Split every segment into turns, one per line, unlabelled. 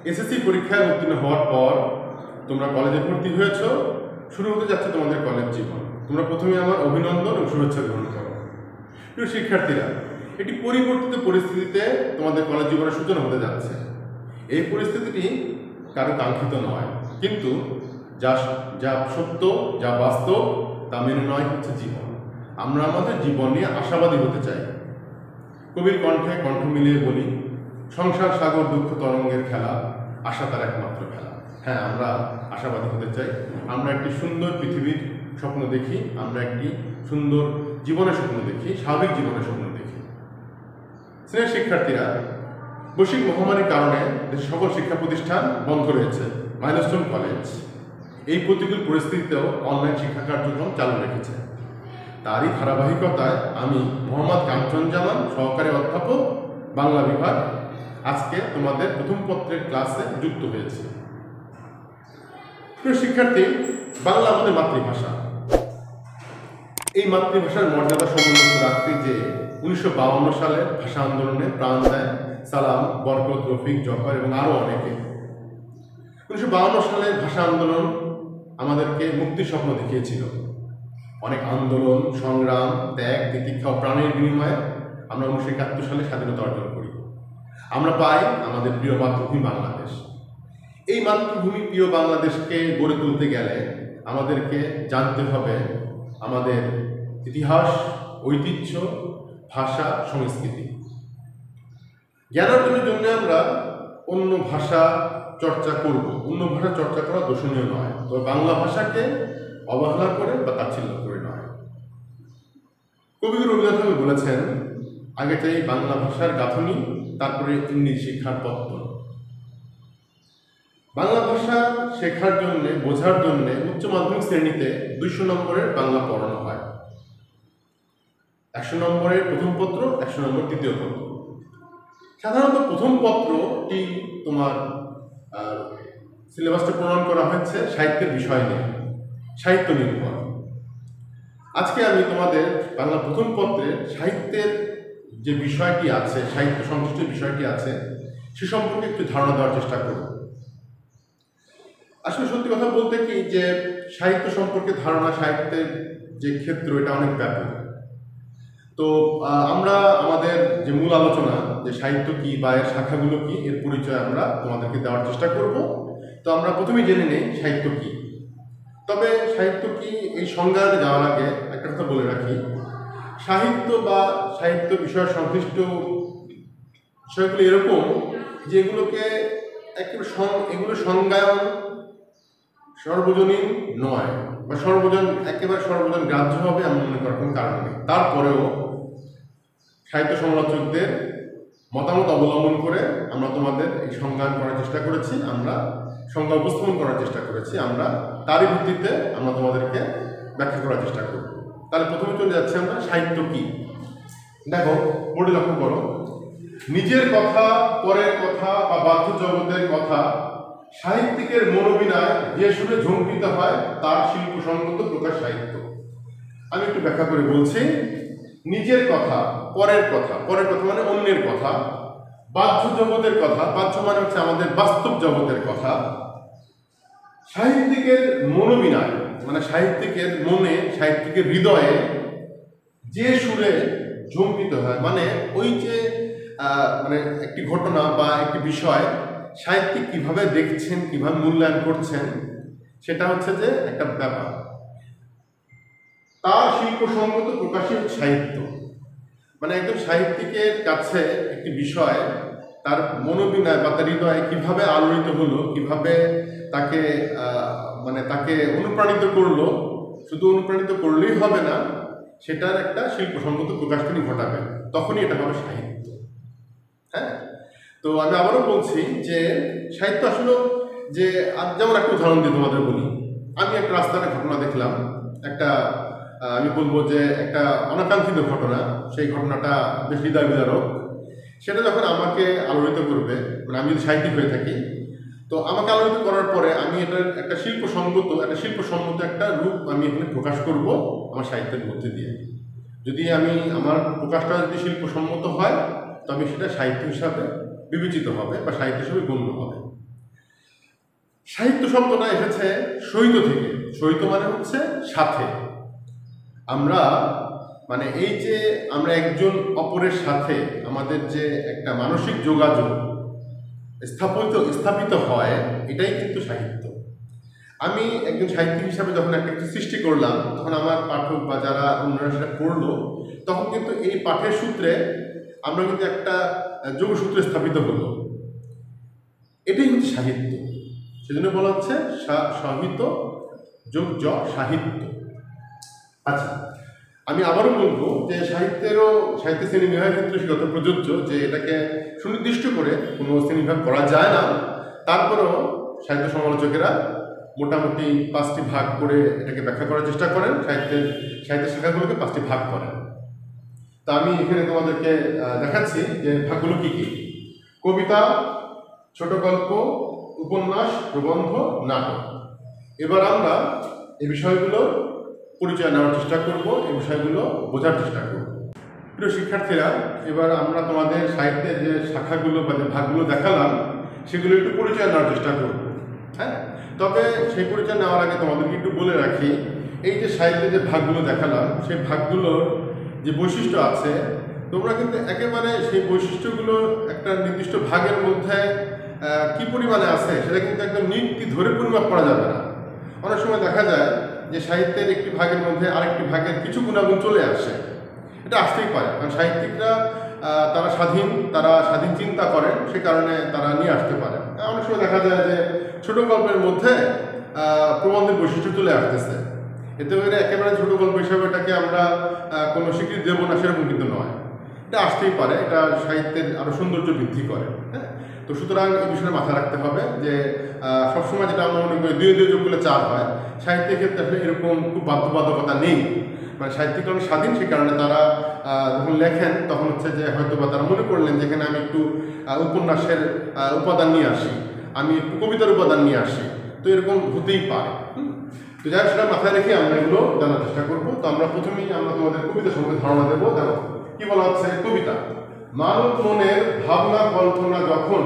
SSC পরীক্ষায় উত্তীর্ণ হওয়ার পর তোমরা কলেজে ভর্তি হয়েছ, শুরু হতে যাচ্ছে তোমাদের কলেজ জীবন। তোমরা প্রথমে আমার অভিনন্দন ও শুভেচ্ছা গ্রহণ করো। প্রিয় শিক্ষার্থীরা, একটি পরিবর্তিত পরিস্থিতিতে তোমাদের কলেজ জীবনের সূচনা হতে যাচ্ছে। এই পরিস্থিতিটি কারো কাঙ্ক্ষিত নয়, কিন্তু যা যা সত্য, যা বাস্তব, তা মেনে নয় হচ্ছে জীবন। আমরা আমাদের জীবন নিয়ে আশাবাদী হতে চাই। কবির কণ্ঠে কণ্ঠ মিলিয়ে বলি, সংসার সাগর দুঃখ তরঙ্গের খেলা, আশা তার একমাত্র খেলা। হ্যাঁ, আমরা আশাবাদী হতে চাই। আমরা একটি সুন্দর পৃথিবীর স্বপ্ন দেখি, আমরা একটি সুন্দর জীবনের স্বপ্ন দেখি, স্বাভাবিক জীবনের স্বপ্ন দেখি। স্নেহের শিক্ষার্থীরা, বৈশ্বিক মহামারীর কারণে দেশের সকল শিক্ষা প্রতিষ্ঠান বন্ধ রয়েছে। মাইলস্টোন কলেজ এই প্রতিকূল পরিস্থিতিতেও অনলাইন শিক্ষা কার্যক্রম চালু রেখেছে। তারই ধারাবাহিকতায় আমি মোহাম্মদ কাঞ্চনজামান, সহকারী অধ্যাপক, বাংলা বিভাগ, আজকে তোমাদের প্রথম পত্রের ক্লাসে যুক্ত হয়েছি। প্রিয় শিক্ষার্থী, বাংলা আমাদের মাতৃভাষা। এই মাতৃভাষার মর্যাদা সমুন্নত রাখতে যে 1952 সালের ভাষা আন্দোলনে প্রাণ দেয় সালাম, বরকত, রফিক, জফর এবং আরও অনেকে। 1952 সালের ভাষা আন্দোলন আমাদেরকে মুক্তির স্বপ্ন দেখিয়েছিল। অনেক আন্দোলন, সংগ্রাম, ত্যাগ, তিতিক্ষা ও প্রাণের বিনিময়ে আমরা 1971 সালে স্বাধীনতা অর্জন করি। আমরা পাই আমাদের প্রিয় মাতৃভূমি বাংলাদেশ। এই মাতৃভূমি প্রিয় বাংলাদেশকে গড়ে তুলতে গেলে আমাদেরকে জানতে হবে আমাদের ইতিহাস, ঐতিহ্য, ভাষা, সংস্কৃতি। জ্ঞান অর্জনের জন্য আমরা অন্য ভাষা চর্চা করব। অন্য ভাষা চর্চা করা দোষণীয় নয়, তবে বাংলা ভাষাকে অবহেলা করে বা তাচ্ছিল্য করে নয়। কবিগুরু রবীন্দ্রনাথ ঠাকুর বলেছেন, আগে চাই বাংলা ভাষার গাঁথনি, তারপরে ইংরেজি শিক্ষার পত্তন। বাংলা ভাষা শেখার জন্যে, বোঝার জন্যে উচ্চ মাধ্যমিক শ্রেণীতে 200 নম্বরের বাংলা পড়ানো হয়। 100 নম্বরের প্রথম পত্র, 100 নম্বর দ্বিতীয় পত্র। সাধারণত প্রথম পত্রটি তোমার সিলেবাসটা প্রণয়ন করা হয়েছে সাহিত্যের বিষয় নিয়ে, সাহিত্য নির্ভর। আজকে আমি তোমাদের বাংলা প্রথম পত্রের সাহিত্যের যে বিষয়টি আছে, সাহিত্য সংশ্লিষ্ট বিষয়টি আছে, সে সম্পর্কে একটু ধারণা দেওয়ার চেষ্টা করব। আসলে সত্যি কথা বলতে কি, যে সাহিত্য সম্পর্কে ধারণা, সাহিত্যের যে ক্ষেত্র, এটা অনেক ব্যাপক। তো আমরা আমাদের যে মূল আলোচনা, যে সাহিত্য কি বা এর শাখাগুলো কি, এর পরিচয় আমরা তোমাদেরকে দেওয়ার চেষ্টা করব। তো আমরা প্রথমেই জেনে নেই সাহিত্য কি। তবে সাহিত্য কি এই সংজ্ঞাতে যাওয়ার আগে একটা কথা বলে রাখি, সাহিত্য বা সাহিত্য বিষয় সংশ্লিষ্ট বিষয়গুলো এরকম যে এগুলোকে এগুলো সংজ্ঞায়ন সর্বজনীন নয়, বা একেবারে সর্বজন গ্রাহ্য হবে এমন মনে করার কোনো কারণ নেই। তারপরেও সাহিত্য সমালোচকদের মতামত অবলম্বন করে আমরা তোমাদের এই সংজ্ঞান করার চেষ্টা করেছি, আমরা সংজ্ঞা উপস্থাপন করার চেষ্টা করেছি। আমরা তারই ভিত্তিতে আমরা তোমাদেরকে ব্যাখ্যা করার চেষ্টা করব। তাহলে প্রথমে চলে যাচ্ছে আমরা সাহিত্য কি। দেখো, বোর্ডে লক্ষ্য করো, নিজের কথা, পরের কথা বা বাহ্য জগতের কথা সাহিত্যিকের মনোবিনায় যে সুরে ঝঙ্কৃত হয় তার শিল্পসঙ্গত প্রকাশ সাহিত্য। আমি একটু ব্যাখ্যা করে বলছি। নিজের কথা, পরের কথা, পরের কথা মানে অন্যের কথা, বাহ্য জগতের কথা, বাহ্য মানে হচ্ছে আমাদের বাস্তব জগতের কথা, সাহিত্যিকের মনোবিনায় মানে সাহিত্যিকের মনে, সাহিত্যিকের হৃদয়ে যে সুরে ঝঙ্কৃত হয়, মানে ওই যে মানে একটি ঘটনা বা একটি বিষয় সাহিত্যিক কিভাবে দেখছেন, কিভাবে মূল্যায়ন করছেন, সেটা হচ্ছে যে একটা ব্যাপার। তার শিল্পসঙ্গত প্রকাশিত সাহিত্য মানে একজন সাহিত্যিকের কাছে একটি বিষয় তার মনোবিনয় বা তার হৃদয়ে কিভাবে আলোড়িত হলো, কিভাবে তাকে মানে তাকে অনুপ্রাণিত করলো, শুধু অনুপ্রাণিত করলেই হবে না, সেটার একটা শিল্পসঙ্গত প্রকাশ তিনি ঘটাবেন, তখনই এটা হবে সাহিত্য। হ্যাঁ, তো আমি আবারও বলছি যে সাহিত্য আসলে যে, যেমন একটা উদাহরণ দিয়ে তোমাদের বলি। আমি একটা রাস্তার ঘটনা দেখলাম, একটা আমি বলবো যে একটা অনাকাঙ্ক্ষিত ঘটনা, সেই ঘটনাটা বেশ হৃদয় বিদারক। সেটা যখন আমাকে আলোড়িত করবে, মানে আমি যদি সাহিত্যিক হয়ে থাকি, তো আমাকে আলোড়িত করার পরে আমি এটার একটা শিল্পসম্মত একটা রূপ আমি এখানে প্রকাশ করব আমার সাহিত্যের মধ্যে দিয়ে। যদি আমার প্রকাশটা যদি শিল্পসম্মত হয়, তবে সেটা সাহিত্য হিসাবে বিবেচিত হবে বা সাহিত্য হিসাবে গণ্য হবে। সাহিত্য শব্দটা এসেছে সহিত থেকে। সহিত মানে হচ্ছে সাথে। আমরা মানে এই যে আমরা একজন অপরের সাথে আমাদের যে একটা মানসিক যোগাযোগ স্থাপিত হয়, এটাই কিন্তু সাহিত্য। আমি একজন সাহিত্যিক হিসাবে যখন একটা কিছু সৃষ্টি করলাম, তখন আমার পাঠক বা যারা অন্যরা সেটা পড়লো, তখন কিন্তু এই পাঠের সূত্রে আমরা কিন্তু একটা যোগসূত্র স্থাপিত হলো। এটাই হচ্ছে সাহিত্য। সেজন্য বলা হচ্ছে সাহিত্য যোগ সাহিত্য। আচ্ছা, আমি আবারও বলবো যে সাহিত্য শ্রেণীবিভাগের ক্ষেত্রে সেটা প্রযোজ্য যে এটাকে সুনির্দিষ্ট করে কোনো শ্রেণীবিভাগ করা যায় না। তারপরেও সাহিত্য সমালোচকেরা মোটামুটি 5টি ভাগ করে এটাকে ব্যাখ্যা করার চেষ্টা করেন। সাহিত্য শাখাগুলোকে 5টি ভাগ করেন। তা আমি এখানে তোমাদেরকে দেখাচ্ছি যে ভাগগুলো কি কি। কবিতা, ছোট গল্প, উপন্যাস, প্রবন্ধ, নাটক। এবার আমরা এই বিষয়গুলোর পরিচয় নেওয়ার চেষ্টা করব, এই বিষয়গুলো বোঝার চেষ্টা করব। প্রিয় শিক্ষার্থীরা, এবার আমরা তোমাদের সাহিত্যের যে শাখাগুলো বা যে ভাগগুলো দেখালাম সেগুলো একটু পরিচয় নেওয়ার চেষ্টা করব। হ্যাঁ, তবে সেই পরিচয় নেওয়ার আগে তোমাদেরকে একটু বলে রাখি, এই যে সাহিত্যের যে ভাগগুলো দেখালাম সেই ভাগগুলোর যে বৈশিষ্ট্য আছে, তোমরা কিন্তু একেবারে সেই বৈশিষ্ট্যগুলোর একটা নির্দিষ্ট ভাগের মধ্যে কি পরিমাণে আছে সেটা কিন্তু একদম নীতি ধরে পরিমাপ করা যাবে না। অনেক সময় দেখা যায় যে সাহিত্যের একটি ভাগের মধ্যে আরেকটি ভাগের কিছু গুণাগুণ চলে আসে। এটা আসতেই পারে, কারণ সাহিত্যিকরা তারা স্বাধীন চিন্তা করেন, সে কারণে তারা নিয়ে আসতে পারে। অনেক সময় দেখা যায় যে ছোট গল্পের মধ্যে প্রবন্ধের বৈশিষ্ট্য চলে আসতেছে। এতে করে একেবারে ছোট গল্প হিসাবে এটাকে আমরা কোনো স্বীকৃতি দেবো না সেরকম কিন্তু নয়। এটা আসতেই পারে, এটা সাহিত্যের আরও সৌন্দর্য বৃদ্ধি করে। হ্যাঁ, তো সুতরাং এই বিষয়ে মাথায় রাখতে হবে যে সবসময় যেটা আমরা মনে করি 2 যোগ করলে 4 হয়, সাহিত্যের ক্ষেত্রে আসলে এরকম খুব বাধ্যবাধকতা নেই। মানে সাহিত্যিক অনেক স্বাধীন, সে কারণে তারা যখন লেখেন তখন হচ্ছে যে হয়তো বা তারা মনে করলেন যেখানে আমি একটু উপন্যাসের উপাদান নিয়ে আসি, আমি একটু কবিতার উপাদান নিয়ে আসি, তো এরকম হতেই পারে। তো যাই হোক, সেটা মাথায় রেখে আমরা এগুলো জানার চেষ্টা করবো। তো আমরা প্রথমেই তোমাদের কবিতা সম্পর্কে ধারণা দেবো। দেখো কি বলা হচ্ছে। কবিতা: মানব মনের ভাবনা কল্পনা যখন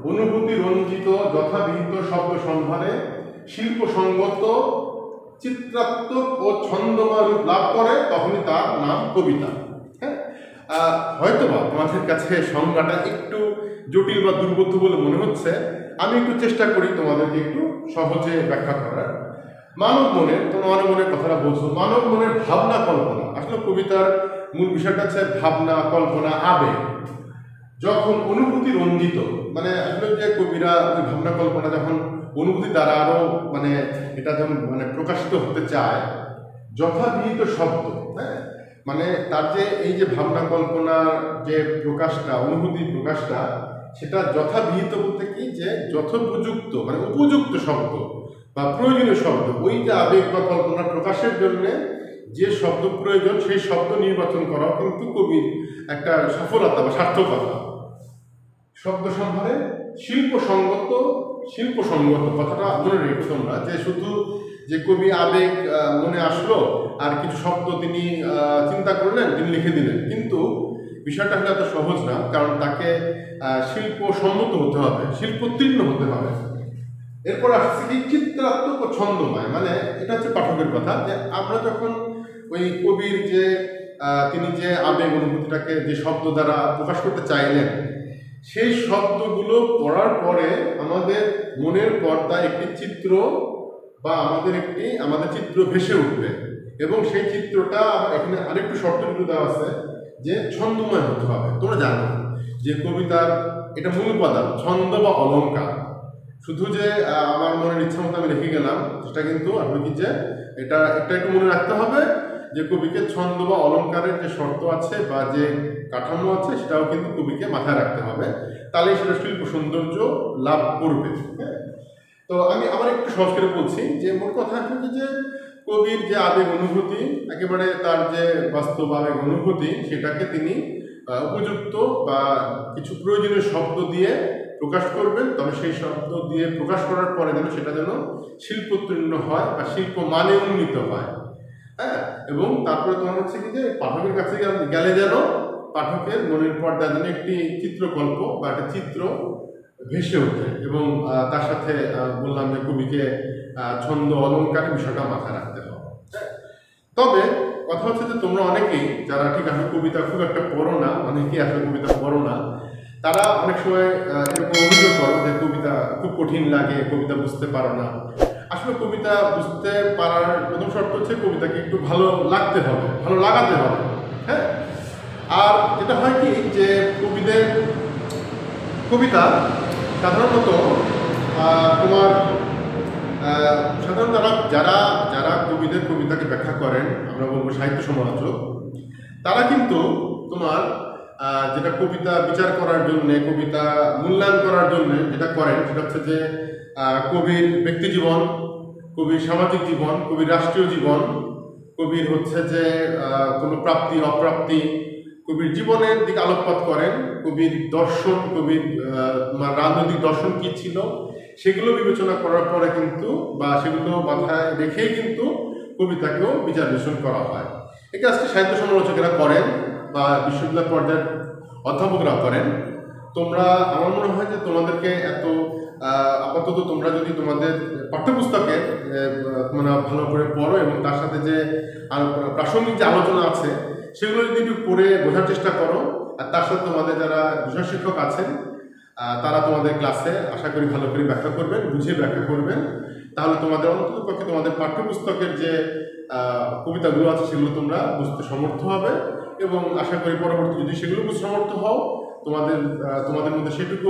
অনুভূতি রঞ্জিত যথাবিহিত শব্দ সম্ভারে শিল্পসঙ্গত চিত্রাত্মক ও ছন্দময় রূপ লাভ করে, তখনই তার নাম কবিতা। হ্যাঁ, হয়তোবা তোমাদের কাছে সংজ্ঞাটা একটু জটিল বা দুর্বোধ্য বলে মনে হচ্ছে। আমি একটু চেষ্টা করি তোমাদেরকে একটু সহজে ব্যাখ্যা করার। মানব মনের, তোমরা মানব মনের কথাটা বলছো, মানব মনের ভাবনা কল্পনা। আসলে কবিতার মূল বিষয়টা হচ্ছে ভাবনা, কল্পনা, আবেগ। যখন অনুভূতি রঞ্জিত, মানে আসলে যে কবিরা ওই ভাবনা কল্পনা যখন অনুভূতি দ্বারা আরো মানে এটা যখন মানে প্রকাশিত হতে চায়, যথাবিহিত শব্দ, হ্যাঁ, মানে তার যে এই যে ভাবনা কল্পনার যে প্রকাশটা, অনুভূতি প্রকাশটা, সেটা যথাবিহিত বলতে কি, যে যথোপযুক্ত মানে উপযুক্ত শব্দ বা প্রয়োজনীয় শব্দ, ওই যে আবেগ বা কল্পনা প্রকাশের জন্য যে শব্দ প্রয়োজন সেই শব্দ নির্বাচন করাও কিন্তু কবির একটা সফলতা বা সার্থকতা। শব্দ সম্ভারে শিল্পসঙ্গত কথাটা মনে রেখো তোমরা, যে শুধু যে কবি আবেগ মনে আসলো আর কিছু শব্দ তিনি চিন্তা করলেন, তিনি লিখে দিলেন, কিন্তু বিষয়টা হলে এত সহজ না। কারণ তাকে শিল্পসম্মত হতে হবে, শিল্পোত্তীর্ণ হতে হবে। এরপর আসছে কি চিত্রাত্মক ও ছন্দময়, মানে এটা হচ্ছে পাঠকের কথা, যে আমরা যখন ওই কবির যে তিনি যে আবেগ অনুভূতিটাকে যে শব্দ দ্বারা প্রকাশ করতে চাইলেন, সেই শব্দগুলো পড়ার পরে আমাদের মনের পর্দায় একটি চিত্র বা আমাদের চিত্র ভেসে উঠবে, এবং সেই চিত্রটা এখানে আরেকটু শর্ত কিন্তু দেওয়া আছে যে ছন্দময় হতে হবে। তোমরা জানো যে কবিতার এটা মূল উপাদান ছন্দ বা অলঙ্কার। শুধু যে আমার মনের ইচ্ছা মতো আমি লিখে গেলাম সেটা কিন্তু আপনি কি, যে এটা একটু মনে রাখতে হবে যে কবিকে ছন্দ বা অলঙ্কারের যে শর্ত আছে বা যে কাঠামো আছে সেটাও কিন্তু কবিকে মাথায় রাখতে হবে, তাহলে সেটা শিল্প সৌন্দর্য লাভ করবে। হ্যাঁ, তো আমি আবার একটু সহজ করে বলছি যে মোট কথা হচ্ছে যে কবির যে আবেগ অনুভূতি, একেবারে তার যে বাস্তব আবেগ অনুভূতি, সেটাকে তিনি উপযুক্ত বা কিছু প্রয়োজনীয় শব্দ দিয়ে প্রকাশ করবেন। তবে সেই শব্দ দিয়ে প্রকাশ করার পরে যেন সেটা যেন শিল্পোত্তীর্ণ হয় বা শিল্প মানে উন্নীত হয়। হ্যাঁ, এবং তারপরে তোমার হচ্ছে কি, যে পাঠকের কাছে গেলে যেন পাঠকের মনের পর্দায় যেন একটি চিত্রকল্প বা একটা চিত্র ভেসে ওঠে এবং তার সাথে বললাম যে কবিকে ছন্দ অলঙ্কারের বিষয়টা মাথায় রাখতে হবে। তবে কথা হচ্ছে যে তোমরা অনেকেই যারা ঠিক আছে কবিতা খুব একটা পড়ো না, অনেকেই আসলে কবিতা পড়ো না, তারা অনেক সময় এরকম অভিযোগ করো যে কবিতা খুব কঠিন লাগে, কবিতা বুঝতে পারো না। আসলে কবিতা বুঝতে পারার প্রথম শর্ত হচ্ছে কবিতাকে একটু ভালো লাগতে হবে, ভালো লাগাতে হবে। হ্যাঁ, আর যেটা হয় কি যে কবিতা সাধারণত তোমার সাধারণত যারা যারা কবিতাকে ব্যাখ্যা করেন, আমরা বলবো সাহিত্য সমালোচক, তারা কিন্তু তোমার যেটা কবিতা বিচার করার জন্যে, কবিতা মূল্যায়ন করার জন্যে যেটা করেন সেটা হচ্ছে যে কবির ব্যক্তি জীবন, কবির সামাজিক জীবন, কবির রাষ্ট্রীয় জীবন, কবির হচ্ছে যে কোনো প্রাপ্তি অপ্রাপ্তি, কবির জীবনের দিকে আলোকপাত করেন, কবির দর্শন, কবির রাজনৈতিক দর্শন কী ছিল সেগুলো বিবেচনা করার পরে কিন্তু বা সেগুলো মাথায় রেখেই কিন্তু কবিতাকেও বিচার বিশ্লেষণ করা হয়। এই কাজটি সাহিত্য সমালোচকেরা করেন বা বিশ্ববিদ্যালয় পর্যায়ের অধ্যাপকরা করেন। তোমরা, আমার মনে হয় যে তোমাদেরকে এত আপাতত তোমরা যদি তোমাদের পাঠ্যপুস্তকে মানে ভালো করে পড়ো এবং তার সাথে যে প্রাসঙ্গিক যে আলোচনা আছে সেগুলো যদি একটু পড়ে বোঝার চেষ্টা করো, আর তার সাথে তোমাদের যারা বিষয় শিক্ষক আছেন তারা তোমাদের ক্লাসে আশা করি ভালো করে ব্যাখ্যা করবেন, বুঝে ব্যাখ্যা করবেন, তাহলে তোমাদের অন্ততপক্ষে তোমাদের পাঠ্যপুস্তকের যে কবিতাগুলো আছে সেগুলো তোমরা বুঝতে সমর্থ হবে এবং আশা করি পরবর্তী যদি সেগুলো বুঝতে সমর্থ হও তোমাদের মধ্যে সেটুকু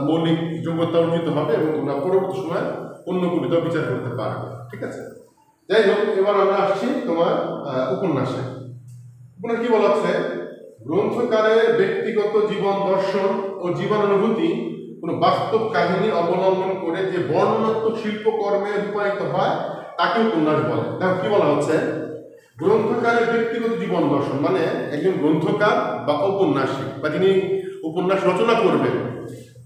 মৌলিক যোগ্যতা অর্জিত হবে এবং তোমরা পরবর্তী সময় অন্য কবিতা বিচার করতে পারবে। ঠিক আছে, যাই হোক, এবার আমরা আসছি তোমার উপন্যাসে। উপন্যাস কি বলা হচ্ছে, গ্রন্থকারের ব্যক্তিগত জীবন দর্শন ও জীবনানুভূতি কোনো বাস্তব কাহিনী অবলম্বন করে যে বর্ণনাত্মক শিল্পকর্মে রূপায়িত হয় তাকে উপন্যাস বলে। দেখো কি বলা হচ্ছে, গ্রন্থকারের ব্যক্তিগত জীবন দর্শন মানে একজন গ্রন্থকার বা ঔপন্যাসিক বা যিনি উপন্যাস রচনা করবেন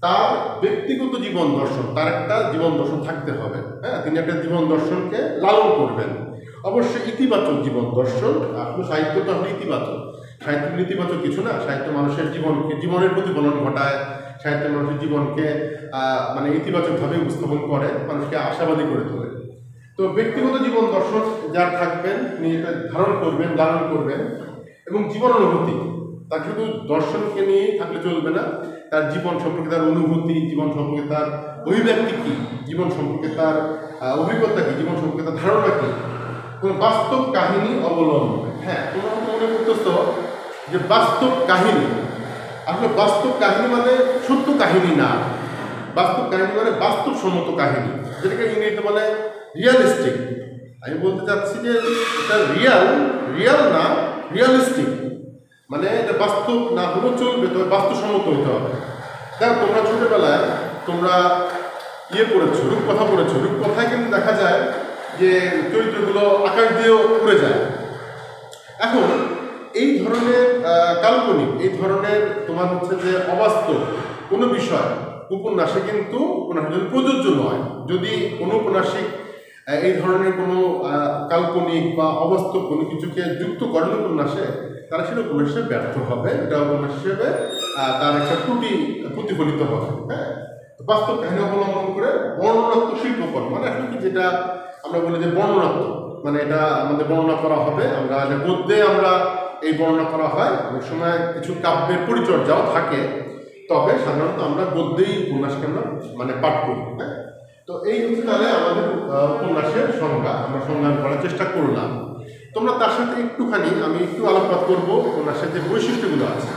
তার ব্যক্তিগত জীবন দর্শন, তার একটা জীবন দর্শন থাকতে হবে। হ্যাঁ, তিনি একটা জীবন দর্শনকে লালন করবেন, অবশ্যই ইতিবাচক জীবন দর্শন। আসলে সাহিত্য তো আসলে ইতিবাচক, সাহিত্য নেতিবাচক কিছু না। সাহিত্য মানুষের জীবনের প্রতিফলন ঘটায়, সাহিত্য মানুষের জীবনকে মানে ইতিবাচকভাবে উপস্থাপন করে, মানুষকে আশাবাদী করে তোলে। তো ব্যক্তিগত জীবন দর্শন যার থাকবেন তিনি এটা ধারণ করবেন, লালন করবেন এবং জীবন অনুভূতি, তার শুধু দর্শনকে নিয়ে থাকলে চলবে না, তার জীবন সম্পর্কে তার অনুভূতি, জীবন সম্পর্কে তার অভিব্যক্তি কী, জীবন সম্পর্কে তার অভিজ্ঞতা কী, জীবন সম্পর্কে তার ধারণা কী, কোনো বাস্তব কাহিনী অবলম্বনে। হ্যাঁ, তোমরা মনে করতেছ যে বাস্তব কাহিনী, আসলে বাস্তব কাহিনী মানে সত্য কাহিনী না, বাস্তব কাহিনী মানে বাস্তবসম্মত কাহিনী, যেটাকে ইংরেজিতে বলে রিয়ালিস্টিক। আমি বলতে চাচ্ছি যে এটা রিয়াল না, রিয়ালিস্টিক, মানে এটা বাস্তব না হলেও চলবে, তবে বাস্তবসম্মত হতে হবে। দেখো, তোমরা ছোটোবেলায় তোমরা পড়েছো, রূপকথা পড়েছো। রূপকথায় কিন্তু দেখা যায় যে চরিত্রগুলো আকাশ দিয়েও উড়ে যায়। এখন এই ধরনের কাল্পনিক, এই ধরনের তোমার হচ্ছে যে অবাস্তব কোনো বিষয় উপন্যাসে কিন্তু উপন্যাসের প্রযোজ্য নয়। যদি কোনো উপন্যাসিক এই ধরনের কোনো কাল্পনিক বা অবাস্তব কোনো কিছুকে যুক্ত করেন উপন্যাসে, তারা সেটা উপন্যাসে ব্যর্থ হবে, এটা উপন্যাস হিসেবে তার একটা ত্রুটি প্রতিফলিত হবে। হ্যাঁ, বাস্তব কাহিনী অবলম্বন করে বর্ণনাত্মক শিল্পকর্ম মানে আসলে কি, যেটা আমরা বলি যে বর্ণনাত্মক, মানে এটা আমাদের বর্ণনা করা হবে, আমরা যে গদ্যে আমরা এই বর্ণনা করা হয়, অনেক সময় কিছু কাব্যের পরিচর্যাও থাকে, তবে সাধারণত আমরা গদ্যেই উপন্যাসকে আমরা মানে পাঠ করি। হ্যাঁ, তো এই হচ্ছে তাহলে আমাদের উপন্যাসের সংজ্ঞা, আমরা সংজ্ঞান করার চেষ্টা করলাম। তোমরা তার সাথে একটুখানি আমি একটু আলোকপাত করবো উপন্যাসের যে বৈশিষ্ট্যগুলো আছে।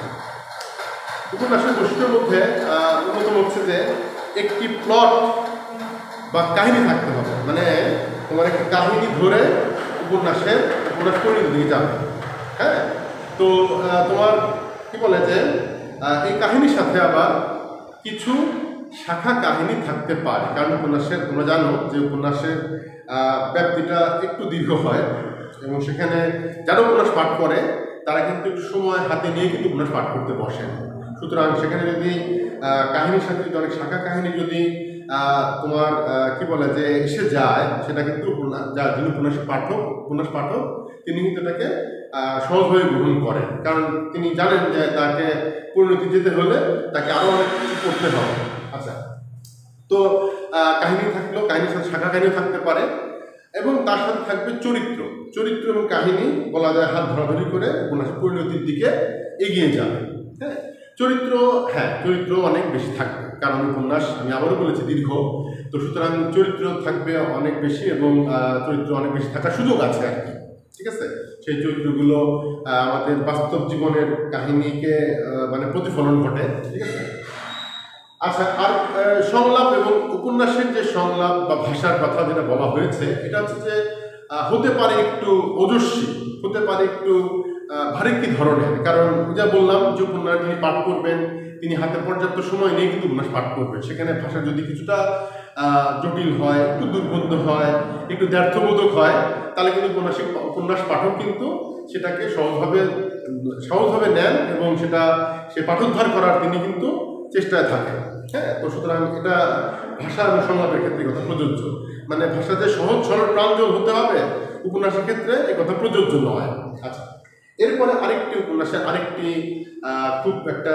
উপন্যাসের বৈশিষ্ট্যের মধ্যে অন্যতম হচ্ছে যে একটি প্লট বা কাহিনী থাকতে হবে, মানে তোমার একটি কাহিনী ধরে উপন্যাস পরিণত দিকে যাবে। হ্যাঁ, তো তোমার কি বলে যে এই কাহিনীর সাথে আবার কিছু শাখা কাহিনী থাকতে পারে, কারণ উপন্যাসের তোমরা জানো যে উপন্যাসের ব্যাপ্তিটা একটু দীর্ঘ হয় এবং সেখানে যারা উপন্যাস পাঠ করে তারা কিন্তু একটু সময় হাতে নিয়ে কিন্তু উপন্যাস পাঠ করতে বসেন। সুতরাং সেখানে যদি কাহিনীর সাথে যদি অনেক শাখা কাহিনী যদি তোমার কি বলে যে এসে যায়, সেটা কিন্তু যিনি উপন্যাস পাঠক তিনি কিন্তু এটাকে সহজভাবে গ্রহণ করেন, কারণ তিনি জানেন যে তাকে পরিণতি যেতে হলে তাকে আরও অনেক কিছু করতে হবে। আচ্ছা, তো কাহিনী থাকলো, কাহিনীর সাথে শাখা কাহিনীও থাকতে পারে, এবং তার সাথে থাকবে চরিত্র। চরিত্র এবং কাহিনী বলা যায় হাত ধরাধরি করে উপন্যাসের পরিণতির দিকে এগিয়ে যাবে। হ্যাঁ, চরিত্র অনেক বেশি থাকবে, কারণ উপন্যাস আমি আবারও বলেছি দীর্ঘ, তো সুতরাং চরিত্র থাকবে অনেক বেশি, এবং চরিত্র অনেক বেশি থাকার সুযোগ আছে আর কি। ঠিক আছে, সেই চরিত্রগুলো আমাদের বাস্তব জীবনের কাহিনীকে মানে প্রতিফলন ঘটে। ঠিক আছে, আচ্ছা, আর সংলাপ এবং উপন্যাসের যে সংলাপ বা ভাষার কথা যেটা বলা হয়েছে, এটা হচ্ছে যে হতে পারে একটু ওজস্বী, হতে পারে একটু ভারিক্কি ধরনের। কারণ যা বললাম যে উপন্যাস যিনি পাঠ করবেন তিনি হাতে পর্যাপ্ত সময় নিয়ে কিন্তু উপন্যাস পাঠ করবেন। সেখানে ভাষা যদি কিছুটা জটিল হয়, একটু দুর্বোধ্য হয়, একটু দ্ব্যর্থবোধক হয়, তাহলে কিন্তু উপন্যাস পাঠক কিন্তু সেটাকে সহজভাবে নেন, এবং সে পাঠোদ্ধার করার তিনি কিন্তু চেষ্টায় থাকেন। হ্যাঁ, তো সুতরাং এটা ভাষা এবং সংলাপের ক্ষেত্রে কথা প্রযোজ্য। মানে ভাষা যে সহজ সরল প্রাঞ্জল হতে হবে উপন্যাসের ক্ষেত্রে এ কথা প্রযোজ্য নয়। আচ্ছা, এরপরে উপন্যাসের আরেকটি খুব একটা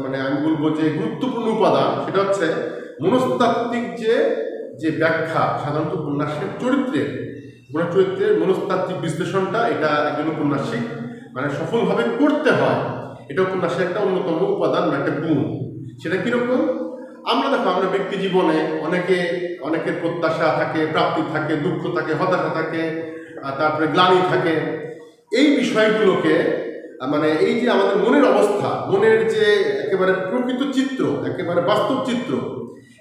মানে আমি বলবো যে গুরুত্বপূর্ণ উপাদান, সেটা হচ্ছে মনস্তাত্ত্বিক যে ব্যাখ্যা। সাধারণত উপন্যাসের চরিত্রের মনস্তাত্ত্বিক বিশ্লেষণটা এটা একজন উপন্যাসিক মানে সফলভাবে করতে হয়। এটা উপন্যাসের একটা অন্যতম উপাদান বা একটা গুণ। সেটা কীরকম? আমরা ব্যক্তি জীবনে অনেকের প্রত্যাশা থাকে, প্রাপ্তি থাকে, দুঃখ থাকে, হতাশা থাকে, তারপরে গ্লানি থাকে। এই বিষয়গুলোকে মানে এই যে আমাদের মনের অবস্থা, মনের যে একেবারে প্রকৃত চিত্র, একেবারে বাস্তব চিত্র,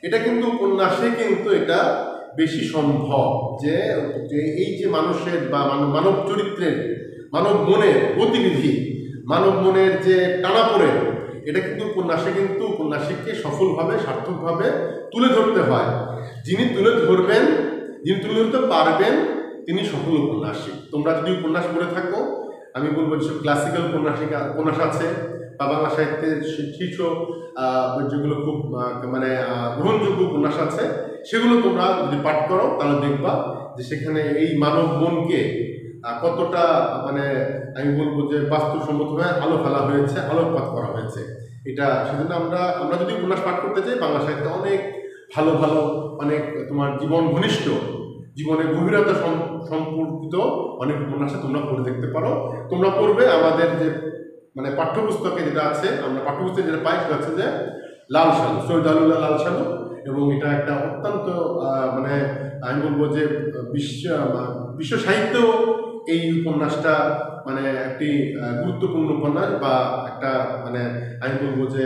এটা কিন্তু উপন্যাসে কিন্তু এটা বেশি সম্ভব। যে এই যে মানুষের বা মানব চরিত্রের, মানব মনের গতিবিধি, মানব মনের যে টানাপোড়েন, এটা কিন্তু উপন্যাসিককে সফলভাবে, সার্থকভাবে তুলে ধরতে হয়। যিনি তুলে ধরতে পারবেন তিনি সফল উপন্যাসিক। তোমরা যদি উপন্যাস পড়ে থাকো, আমি বলবো যেসব ক্লাসিক্যাল উপন্যাস আছে বা বাংলা সাহিত্যের শীর্ষ যেগুলো খুব মানে গ্রহণযোগ্য উপন্যাস আছে, সেগুলো তোমরা যদি পাঠ করো তাহলে দেখবা যে সেখানে এই মানব মনকে কতটা মানে আমি বলবো যে বাস্তবসম্মতভাবে আলো ফেলা হয়েছে, আলোকপাত করা হয়েছে। এটা সেজন্য আমরা যদি উপন্যাস পাঠ করতে চাই, বাংলা সাহিত্যে অনেক ভালো অনেক তোমার জীবন ঘনিষ্ঠ, জীবনের গভীরতা সম্পর্কিত অনেক উপন্যাসে তোমরা পড়ে দেখতে পারো। তোমরা পড়বে আমাদের যে মানে পাঠ্যপুস্তকে যেটা আছে, আমরা পাঠ্যপুস্তকে যেটা পাই সেটা হচ্ছে যে লাল সালু, সৈয়দ আলুল্লাহ লাল সালু, এবং এটা একটা অত্যন্ত মানে আমি বলবো যে বিশ্ব সাহিত্য এই উপন্যাসটা মানে একটি গুরুত্বপূর্ণ উপন্যাস বা একটা মানে আমি বলবো যে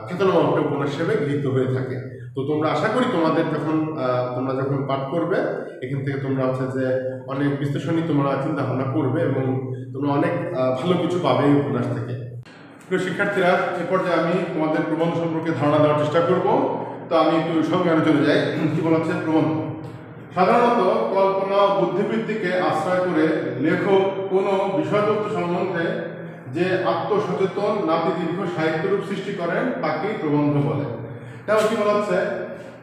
খ্যাতনামা একটা উপন্যাস হিসেবে গৃহীত হয়ে থাকে। তো তোমরা আশা করি তোমরা যখন পাঠ করবে, এখান থেকে তোমরা হচ্ছে যে অনেক বিশ্লেষণী তোমরা চিন্তা ভাবনা করবে, এবং তোমরা অনেক ভালো কিছু পাবে এই উপন্যাস থেকে। প্রিয় শিক্ষার্থীরা, এ পর্যায়ে আমি তোমাদের প্রবন্ধ সম্পর্কে ধারণা দেওয়ার চেষ্টা করব। তো আমি একটু সংজ্ঞানে চলে যাই। কি বলা হচ্ছে? প্রবন্ধ সাধারণত কল্পনা ও বুদ্ধিবৃত্তিকে আশ্রয় করে লেখক কোনো বিষয়বস্তু সম্বন্ধে যে আত্মসচেতন নাতিদীর্ঘ সাহিত্যরূপ সৃষ্টি করেন তাকেই প্রবন্ধ বলে। তাহলে কি বলা হচ্ছে?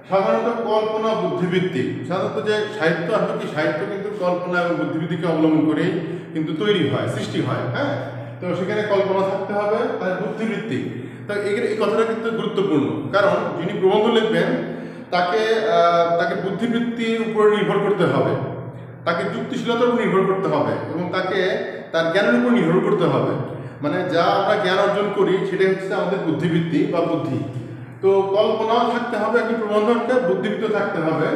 সাধারণত কল্পনা বুদ্ধিবৃত্তি, সাধারণত যে সাহিত্য আসলে কি, সাহিত্য কিন্তু কল্পনা এবং বুদ্ধিবৃত্তিকে অবলম্বন করেই কিন্তু তৈরি হয়, সৃষ্টি হয়। হ্যাঁ, তো সেখানে কল্পনা থাকতে হবে, তার বুদ্ধিবৃত্তি। তো এই কথাটা কিন্তু গুরুত্বপূর্ণ, কারণ যিনি প্রবন্ধ লিখবেন তাকে বুদ্ধিবৃত্তির উপর নির্ভর করতে হবে, তাকে যুক্তিশীলতার উপর নির্ভর করতে হবে, এবং তাকে তার জ্ঞানের উপর নির্ভর করতে হবে। মানে যা আমরা জ্ঞান অর্জন করি সেটাই হচ্ছে আমাদের বুদ্ধিবৃত্তি বা বুদ্ধি। তো কল্পনাও থাকতে হবে, একটি প্রবন্ধকে বুদ্ধিবৃত্ত থাকতে হবে।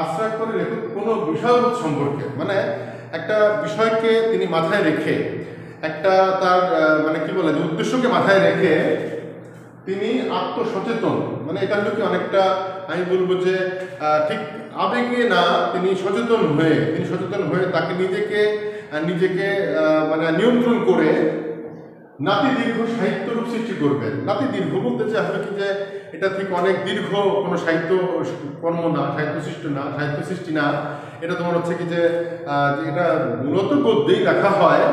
আশ্রয় করে লেখক কোনো বিষয়বোধ সম্পর্কে, মানে একটা বিষয়কে তিনি মাথায় রেখে, একটা তার মানে কি বলে যে উদ্দেশ্যকে মাথায় রেখে তিনি আত্মসচেতন, মানে এটা হলো কি অনেকটা আমি বলবো যে ঠিক আবেগে না, তিনি সচেতন হয়ে তাকে নিজেকে মানে নিয়ন্ত্রণ করে নাতিদীর্ঘ সাহিত্যরূপ সৃষ্টি করবেন। নাতিদীর্ঘ বলতে যে আসলে কি যে এটা ঠিক অনেক দীর্ঘ কোনো সাহিত্য কর্ম না, সাহিত্য সৃষ্টি না। এটা তোমার হচ্ছে কি যে এটা মূলত গদ্যেই লেখা হয়,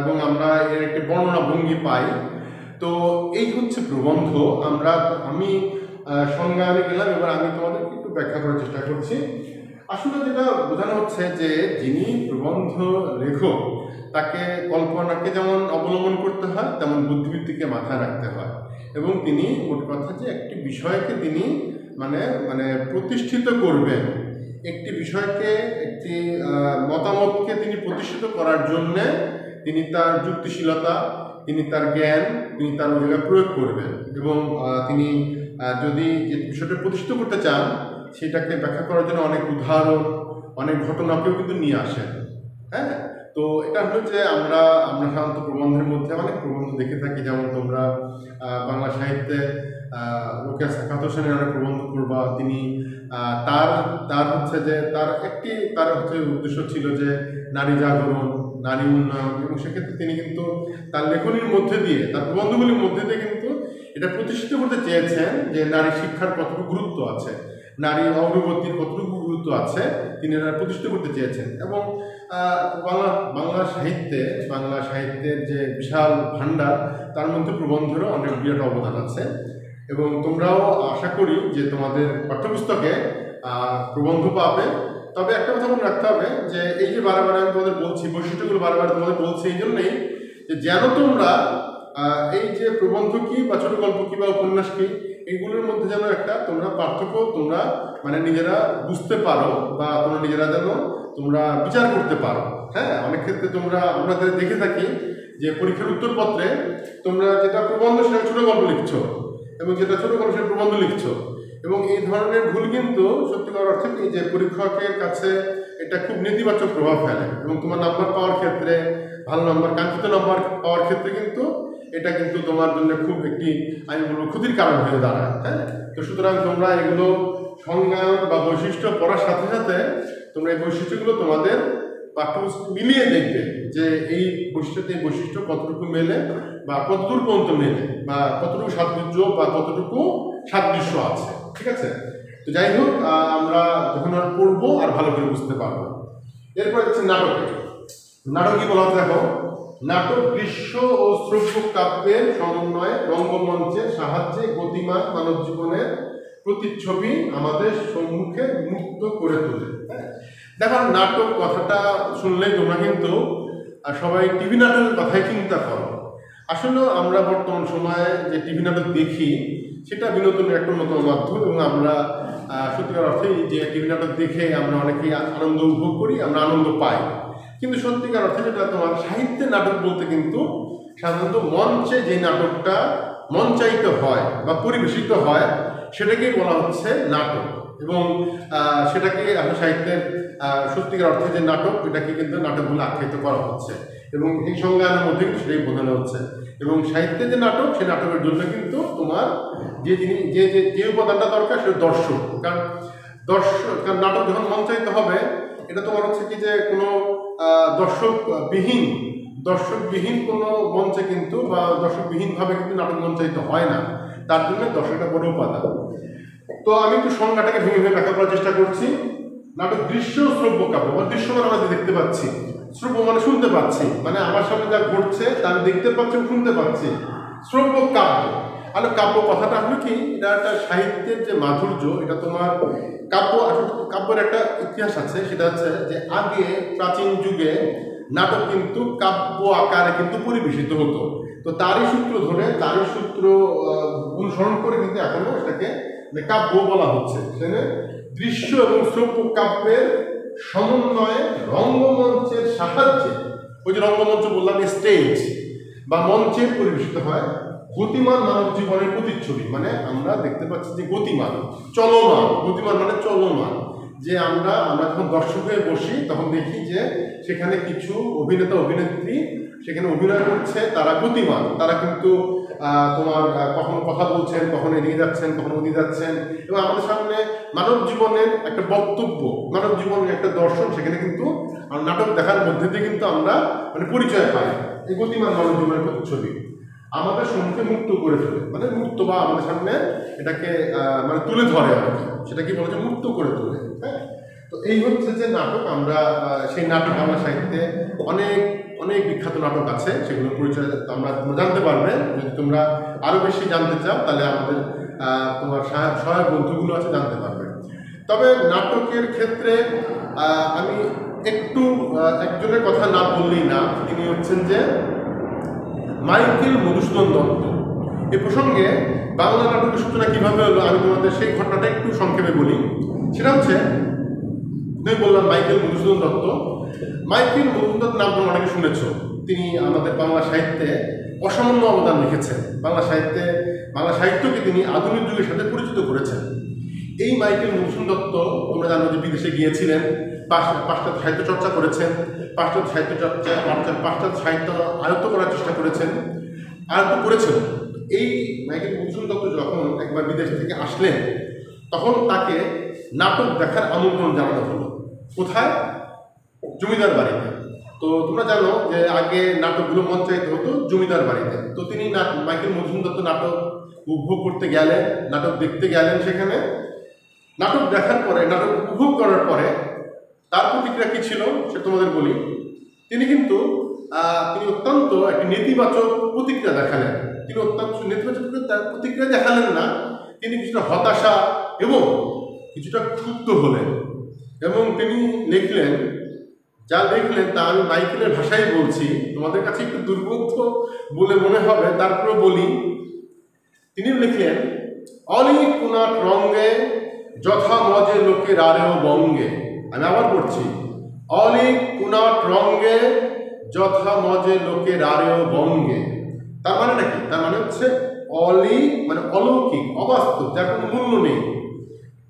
এবং আমরা এর একটি বর্ণনা ভঙ্গি পাই। তো এই হচ্ছে প্রবন্ধ। আমি সংজ্ঞা গেলাম, এবার আমি তোমাদেরকে একটু ব্যাখ্যা করার চেষ্টা করছি। আসলে যেটা বোঝানো হচ্ছে যে যিনি প্রবন্ধ লেখক তাকে কল্পনাকে যেমন অবলম্বন করতে হয় তেমন বুদ্ধিবৃত্তিকে মাথায় রাখতে হয়। এবং তিনি মোট কথা যে একটি বিষয়কে তিনি মানে মানে প্রতিষ্ঠিত করবেন, একটি বিষয়কে একটি মতামতকে তিনি প্রতিষ্ঠিত করার জন্যে তিনি তার যুক্তিশীলতা, তিনি তার জ্ঞান, তিনি তার ওই জায়গায় প্রয়োগ করবেন। এবং তিনি যদি যে বিষয়টা প্রতিষ্ঠিত করতে চান সেটাকে ব্যাখ্যা করার জন্য অনেক উদাহরণ, অনেক ঘটনাকেও কিন্তু নিয়ে আসেন। হ্যাঁ, তো এটা হলো যে আমরা সাধারণত প্রবন্ধের মধ্যে অনেক প্রবন্ধ দেখে থাকি, যেমন তোমরা বাংলা সাহিত্যে রোকেয়া সাখাওয়াত হোসেনের অনেক প্রবন্ধ পড়বা। তিনি তার হচ্ছে যে তার উদ্দেশ্য ছিল যে নারী জাগরণ, নারী উন্নয়ন, এবং সেক্ষেত্রে তিনি কিন্তু তার লেখনীর মধ্যে দিয়ে, তার প্রবন্ধগুলির মধ্যে দিয়ে কিন্তু এটা প্রতিষ্ঠিত করতে চেয়েছেন যে নারী শিক্ষার কতটুকু গুরুত্ব আছে, নারী অগ্রগতির কতটুকু গুরুত্ব আছে, তিনি এটা প্রতিষ্ঠিত করতে চেয়েছেন। এবং বাংলা সাহিত্যের যে বিশাল ভাণ্ডার, তার মধ্যে প্রবন্ধেরও অনেক বিরাট অবদান আছে। এবং তোমরাও আশা করি যে তোমাদের পাঠ্যপুস্তকে প্রবন্ধ পাবে। তবে একটা কথা মনে রাখতে হবে যে এই যে বারবার আমি তোমাদের বলছি, বৈশিষ্ট্যগুলো বারবার তোমাদের বলছি এই জন্যই যে যেন তোমরা এই যে প্রবন্ধ কি বা ছোট গল্প কি বা উপন্যাস কি, এইগুলোর মধ্যে যেন একটা তোমরা পার্থক্য তোমরা মানে নিজেরা বুঝতে পারো, বা তোমরা নিজেরা যেন তোমরা বিচার করতে পারো। হ্যাঁ, অনেক ক্ষেত্রে আমরা দেখে থাকি যে পরীক্ষার উত্তরপত্রে তোমরা যেটা প্রবন্ধ সেটা ছোট গল্প লিখছো, এবং যেটা ছোট গল্প সেটা প্রবন্ধ লিখছো। এবং এই ধরনের ভুল কিন্তু সত্যিকার অর্থে কি যে পরীক্ষকের কাছে এটা খুব নেতিবাচক প্রভাব ফেলে, এবং তোমার নাম্বার পাওয়ার ক্ষেত্রে, ভালো নাম্বার, কাঙ্ক্ষিত নাম্বার পাওয়ার ক্ষেত্রে কিন্তু এটা কিন্তু তোমার জন্য খুব একটি, আমি বলবো, ক্ষতির কারণ হয়ে দাঁড়ায়। হ্যাঁ, তো সুতরাং তোমরা এগুলো সংজ্ঞান বা বৈশিষ্ট্য পড়ার সাথে সাথে তোমরা এই বৈশিষ্ট্যগুলো তোমাদের পাঠ্যপুস্তক মিলিয়ে দেখবে যে এই বৈশিষ্ট্য কতটুকু মেলে, বা কতদূর পর্যন্ত মেলে, বা কতটুকু সাদৃশ্য বা কতটুকু সাদৃশ্য আছে। ঠিক আছে, তো যাই হোক, আমরা যখন আর পড়বো আর ভালো করে বুঝতে পারবো। এরপর হচ্ছে নাটক কি বলা হচ্ছে দেখো, নাটক দৃশ্য ও শ্রব্য কাব্যের সমন্বয়ে রঙ্গমঞ্চের সাহায্যে গতিমান মানব জীবনের প্রতিচ্ছবি আমাদের সম্মুখে মুক্ত করে তোলে। দেখো, নাটক কথাটা শুনলেই তোমরা কিন্তু সবাই টিভি নাটকের কথাই চিন্তা করো। আসলে আমরা বর্তমান সময়ে যে টিভি নাটক দেখি সেটা বিনোদনের একটা অন্যতম মাধ্যম, এবং আমরা সত্যিকার অর্থেই যে টিভি নাটক দেখে আমরা অনেকেই আনন্দ উপভোগ করি, আমরা আনন্দ পাই। কিন্তু সত্যিকার অর্থে যেটা তোমার সাহিত্যের নাটক বলতে কিন্তু সাধারণত মঞ্চে যে নাটকটা মঞ্চায়িত হয় বা পরিবেশিত হয় সেটাকেই বলা হচ্ছে নাটক। এবং সেটাকে এখন সাহিত্যের সত্যিকার অর্থে যে নাটক, এটাকে কিন্তু নাটক বলে আখ্যায়িত করা হচ্ছে, এবং এই সংজ্ঞানের মধ্যে কিন্তু সেটাই বোঝানো হচ্ছে। এবং সাহিত্যের যে নাটক, সেই নাটকের জন্য কিন্তু তোমার যে উপাদানটা দরকার সেটা দর্শক। কারণ নাটক যখন মঞ্চায়িত হবে, এটা তোমার হচ্ছে কি যে কোনো দর্শকবিহীন কোনো মঞ্চে কিন্তু, বা দর্শকবিহীনভাবে কিন্তু নাটক মঞ্চায়িত হয় না। তার জন্য দর্শকটা বড় উপাদান। তো আমি একটু সংজ্ঞাটাকে ভেঙে ব্যাখ্যা করার চেষ্টা করছি। নাটক দৃশ্য শ্রব্য কাব্য, বা দৃশ্য মানে আমরা দেখতে পাচ্ছি, শ্রব্য মানে শুনতে পাচ্ছি, মানে আমার সামনে যা ঘটছে তা আমি দেখতে পাচ্ছি, শুনতে পাচ্ছি। শ্রব্য কাব্য, আর কাব্য কথাটা হলো কি, এটা একটা সাহিত্যের যে মাধুর্য, এটা তোমার কাব্যের একটা ইতিহাস আছে। সেটা হচ্ছে যে আগে প্রাচীন যুগে নাটক কিন্তু কাব্য আকারে কিন্তু পরিবেশিত হতো। তো তারই সূত্র অনুসরণ করে কিন্তু এখনো এটাকে কাব্য বলা হচ্ছে। সেখানে দৃশ্য এবং শ্রব্য কাব্যের সমন্বয়ে রঙ্গমঞ্চের সাহায্যে, ওই যে রঙ্গমঞ্চ বললাম, স্টেজ বা মঞ্চে পরিবেশিত হয় গতিমান মানব জীবনের প্রতিচ্ছবি। মানে আমরা দেখতে পাচ্ছি যে গতিমান মানে চলমান, যে আমরা যখন দর্শক হয়ে বসি তখন দেখি যে সেখানে কিছু অভিনেতা অভিনেত্রী সেখানে অভিনয় করছে, তারা গতিমান, তারা কিন্তু তোমার কখনো কথা বলছেন, কখনো এদিকে যাচ্ছেন, কখনো ওদিকে যাচ্ছেন, এবং আমাদের সামনে মানব জীবনের একটা বক্তব্য, মানব জীবনের একটা দর্শন সেখানে কিন্তু নাটক দেখার মধ্যে দিয়ে কিন্তু আমরা মানে পরিচয় পাই। এই গতিমান মানব জীবনের প্রতিচ্ছবি আমাদের সম্মুখে মুক্ত করে তোলে, মানে মুক্ত বা আমাদের সামনে এটাকে মানে তুলে ধরে আর কি, সেটা কি বলে যে মুক্ত করে তোলে। হ্যাঁ, তো এই হচ্ছে যে নাটক। আমরা সেই নাটক, আমরা সাহিত্যে অনেক বিখ্যাত নাটক আছে, সেগুলোর পরিচয় তোমরা জানতে পারবে। যদি তোমরা আরও বেশি জানতে চাও তাহলে আমাদের তোমার সহায়ক গ্রন্থগুলো আছে, জানতে পারবে। তবে নাটকের ক্ষেত্রে আমি একটু একজনের কথা না বললেই না, তিনি হচ্ছেন যে মাইকেল মধুসূদন দত্ত। এ প্রসঙ্গে বাংলা নাটকের সূচনা কীভাবে হলো আমি তোমাদের সেই ঘটনাটা একটু সংক্ষেপে বলি। সেটা হচ্ছে, আমি বললাম মাইকেল মধুসূদন দত্ত। মাইকেল মধুসূদন দত্ত নাম তোমরা অনেকে শুনেছ। তিনি আমাদের বাংলা সাহিত্যে অসামান্য অবদান রেখেছেন। বাংলা সাহিত্যকে তিনি আধুনিক যুগের সাথে পরিচিত করেছেন। এই মাইকেল মধুসূদন দত্ত তোমরা জানো যে বিদেশে গিয়েছিলেন, পাশ্চাত্য সাহিত্য চর্চা করেছেন, পাশ্চাত্য সাহিত্য আয়ত্ত করার চেষ্টা করেছেন। এই মাইকেল মধুসূদন দত্ত যখন একবার বিদেশ থেকে আসলেন, তখন তাকে নাটক দেখার আমন্ত্রণ জানানো হলো। কোথায়? জমিদার বাড়িতে। তো তোমরা জানো যে আগে নাটকগুলো মঞ্চায়িত হতো জমিদার বাড়িতে। তো তিনি মাইকেল মধুসূদন দত্ত নাটক উপভোগ করতে গেলেন, নাটক দেখতে গেলেন। সেখানে নাটক দেখার পরে, নাটক উপভোগ করার পরে তার প্রতিক্রিয়া কী ছিল সে তোমাদের বলি। তিনি অত্যন্ত একটি নেতিবাচক প্রতিক্রিয়া দেখালেন। তিনি অত্যন্ত নেতিবাচক প্রতিক্রিয়া দেখালেন না, তিনি কিছুটা হতাশা এবং কিছুটা ক্ষুব্ধ হলেন। এবং তিনি লিখলেন, যা লিখলেন তা আমি মাইকেলের ভাষায় বলছি, তোমাদের কাছে একটু দুর্বোধ্য বলে মনে হবে, তারপরে বলি। তিনি লিখলেন, অলি কুনাট রঙ্গে যথা মজে লোকে রারেও বঙ্গে। আমি আবার পড়ছি, অলি কুনাট রঙ্গে যথা মজে লোকে রারেও বঙ্গে। তার মানে নাকি? তার মানে হচ্ছে অলি মানে অলৌকিক, অবাস্তব, যার কোনো মূল্য নেই।